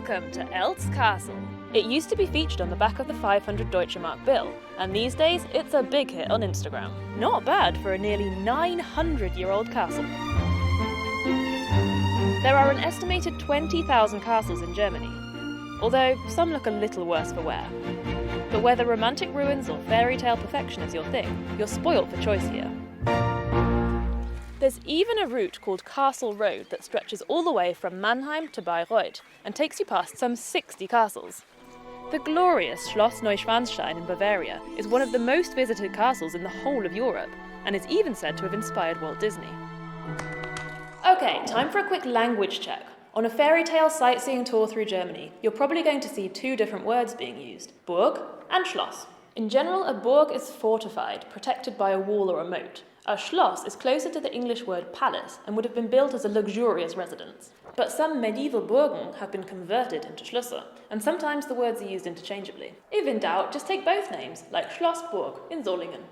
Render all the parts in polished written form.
Welcome to Elt's Castle. It used to be featured on the back of the 500 Deutsche Mark bill, and these days it's a big hit on Instagram. Not bad for a nearly 900-year-old castle. There are an estimated 20,000 castles in Germany, although some look a little worse for wear. But whether romantic ruins or fairy tale perfection is your thing, you're spoilt for choice here. There's even a route called Castle Road that stretches all the way from Mannheim to Bayreuth and takes you past some 60 castles. The glorious Schloss Neuschwanstein in Bavaria is one of the most visited castles in the whole of Europe and is even said to have inspired Walt Disney. Okay, time for a quick language check. On a fairy tale sightseeing tour through Germany, you're probably going to see two different words being used, Burg and Schloss. In general, a burg is fortified, protected by a wall or a moat. A Schloss is closer to the English word palace and would have been built as a luxurious residence. But some medieval Burgen have been converted into Schlösser, and sometimes the words are used interchangeably. If in doubt, just take both names, like Schlossburg in Solingen.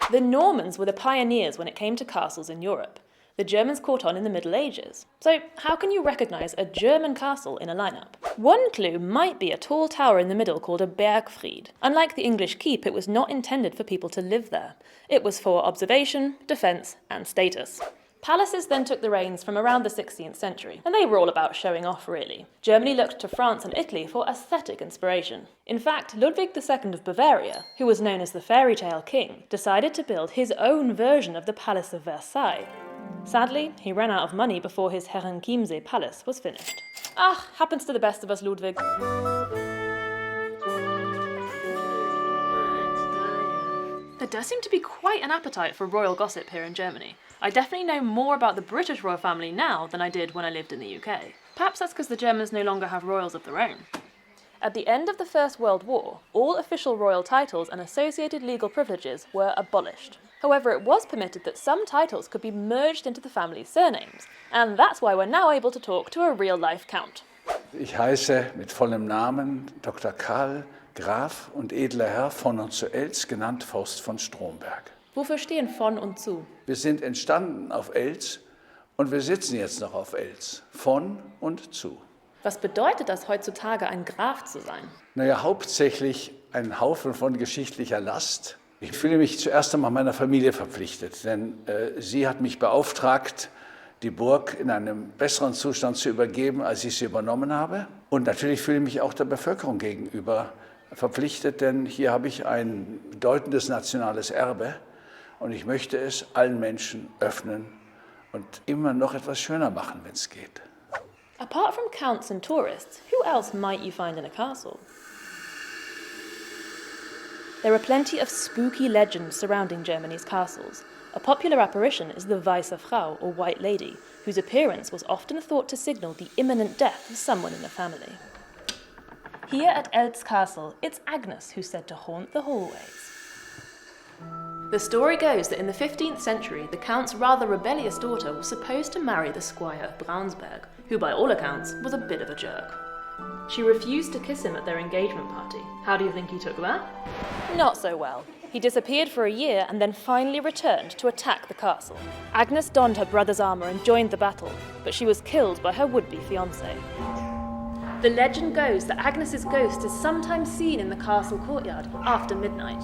The Normans were the pioneers when it came to castles in Europe. The Germans caught on in the Middle Ages. So how can you recognise a German castle in a lineup? One clue might be a tall tower in the middle called a Bergfried. Unlike the English keep, it was not intended for people to live there. It was for observation, defence and status. Palaces then took the reins from around the 16th century, and they were all about showing off, really. Germany looked to France and Italy for aesthetic inspiration. In fact, Ludwig II of Bavaria, who was known as the fairy tale king, decided to build his own version of the Palace of Versailles. Sadly, he ran out of money before his Herrenchiemsee palace was finished. Happens to the best of us, Ludwig. There does seem to be quite an appetite for royal gossip here in Germany. I definitely know more about the British royal family now than I did when I lived in the UK. Perhaps that's because the Germans no longer have royals of their own. At the end of the First World War, all official royal titles and associated legal privileges were abolished. However, it was permitted that some titles could be merged into the family's surnames, and that's why we're now able to talk to a real-life count. Ich heiße mit vollem Namen Dr. Karl, Graf und edler Herr von und zu Elz, genannt Forst von Stromberg. Wofür stehen von und zu? Wir sind entstanden auf Elz und wir sitzen jetzt noch auf Elz. Von und zu. Was bedeutet das heutzutage, ein Graf zu sein? Naja, hauptsächlich ein Haufen von geschichtlicher Last. Ich fühle mich zuerst einmal meiner Familie verpflichtet, denn sie hat mich beauftragt, die Burg in einem besseren Zustand zu übergeben, als ich sie übernommen habe. Und natürlich fühle ich mich auch der Bevölkerung gegenüber verpflichtet, denn hier habe ich ein bedeutendes nationales Erbe und ich möchte es allen Menschen öffnen und immer noch etwas schöner machen, wenn es geht. Apart from counts and tourists, who else might you find in a castle? There are plenty of spooky legends surrounding Germany's castles. A popular apparition is the Weiße Frau, or White Lady, whose appearance was often thought to signal the imminent death of someone in the family. Here at Elt's Castle, it's Agnes who's said to haunt the hallways. The story goes that in the 15th century, the Count's rather rebellious daughter was supposed to marry the Squire of Braunsberg, who by all accounts was a bit of a jerk. She refused to kiss him at their engagement party. How do you think he took that? Not so well. He disappeared for a year and then finally returned to attack the castle. Agnes donned her brother's armour and joined the battle, but she was killed by her would-be fiancé. The legend goes that Agnes's ghost is sometimes seen in the castle courtyard after midnight.